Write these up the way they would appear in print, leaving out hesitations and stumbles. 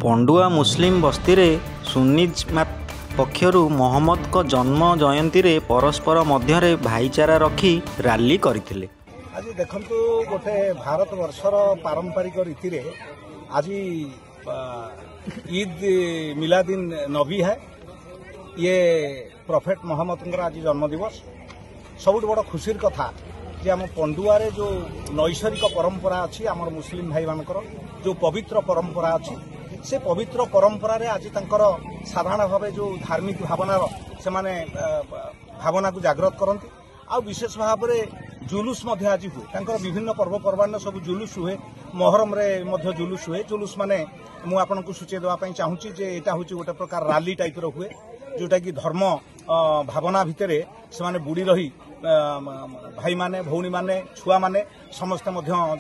ପଣ୍ଡୁଆ ମୁସଲିମ ବସ୍ତିରେ ସୁନ୍ନି ଜମାତ ପକ୍ଷରୁ ମହମ୍ମଦଙ୍କ ଜନ୍ମ ଜୟନ୍ତୀରେ ପରସ୍ପର ମଧ୍ୟରେ ଭାଇଚାରା ରଖି ରାଲି କରିଥିଲେ। ଆଜି ଦେଖନ୍ତୁ ଗୋଟେ ଭାରତ ବର୍ଷର ପାରମ୍ପରିକ ରୀତିରେ ଆଜି ईद मिलादिन नबी है। ये प्रॉफेट मोहम्मद आज जन्मदिवस सबुठ बड़ खुशी कथा जे आम पंडुआरे जो नैसर्गिक परंपरा अच्छी आम मुस्लिम भाई मानकर जो पवित्र परंपरा अच्छी से पवित्र परंपरा रे आज तंकर साधारण भाव जो धार्मिक भावनार से माने भावना को जागृत करती आ विशेष भाव में जुलूस आज हुए तंकर विभिन्न पर्वपर्वाण सब जुलूस हुए मोहरम रे मध्य जुलूस हुए जुलूस माने मु आपन को सूचे देवाई चाहूँगी जे एटा हूँ गोटे प्रकार राली टाइप रो हुए जोटा कि धर्म भावना भितर से माने बुड़ी रही भाई माने भौणी माने छुआ माने समस्त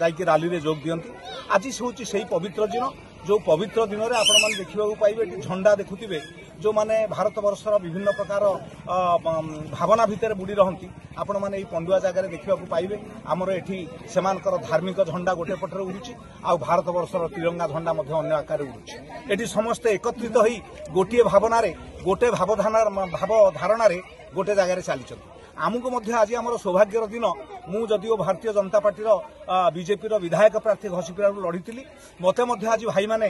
जाइए राली रे जोग दियंती। आज से पवित्र दिन जो पवित्र दिन में आपण मैंने देखा पाइबे झंडा देखुवे जो माने भारत वर्षर विभिन्न प्रकार भावना भितर बुड़ी रहती आपण मैंने पंडुआ जगह देखा पाइबे आमर एठी सेमानकर धार्मिक झंडा गोटे पटरे उड़ुची आ भारत वर्षर तिरंगा झंडा अन्य आकार उड़ुची एठी समस्ते एकत्रित होई गोटे भावना गोटे भावधारणा गोटे जगह चली आमको आज आम सौभाग्यर दिन मु जदिओ भारतीय जनता पार्टी बीजेपी विधायक प्रार्थी घसीपुर लड़ी मते आज भाई माने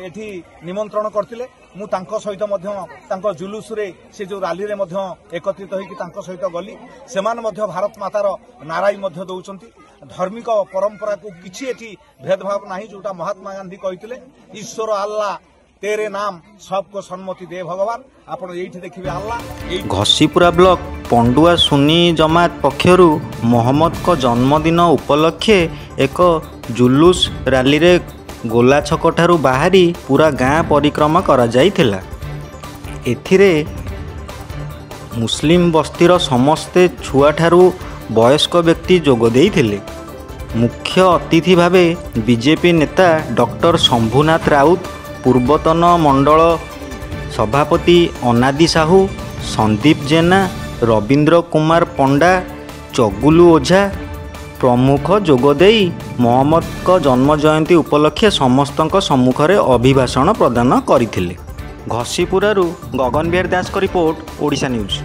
एठी निमंत्रण करथिले मु तांको सहित जुलूस रे से जो राली रे एकत्रित होइकि तांको सहित गली सेमान भारत मातार नाराई दौचंती धार्मिक परंपरा को किछि एठी भेदभाव नाही जोटा महात्मा गांधी कहिथिले ईश्वर अल्लाह तेरे नाम सबको सम्मति दे भगवान आपण एठी देखिबे अल्लाह। घसीपुरा ब्लॉक पंडुआ सुन्नी जमात पक्षरु मोहम्मद को जन्मदिन उपलक्षे एक जुलूस राली रे गोला छक ठारू बाहरी पूरा गाँ परिक्रमा करा जाइथिला। एथिरे मुस्लिम बस्तीर समस्ते छुआ ठारू वयस्क व्यक्ति जोग देइथिले। मुख्य अतिथि भावे बीजेपी नेता डॉक्टर शंभुनाथ राउत, पूर्वतन मंडल सभापति अनादि साहू, संदीप जेना, रवींद्र कुमार पंडा, चगुलू ओझा प्रमुख जोगदेई मोहम्मद का जन्म जयंती उपलक्षे समस्तक सम्मुखरे अभिभाषण प्रदान करथिले। घसीपुरारू गगन बिहार दास का रिपोर्ट, ओडिशा न्यूज।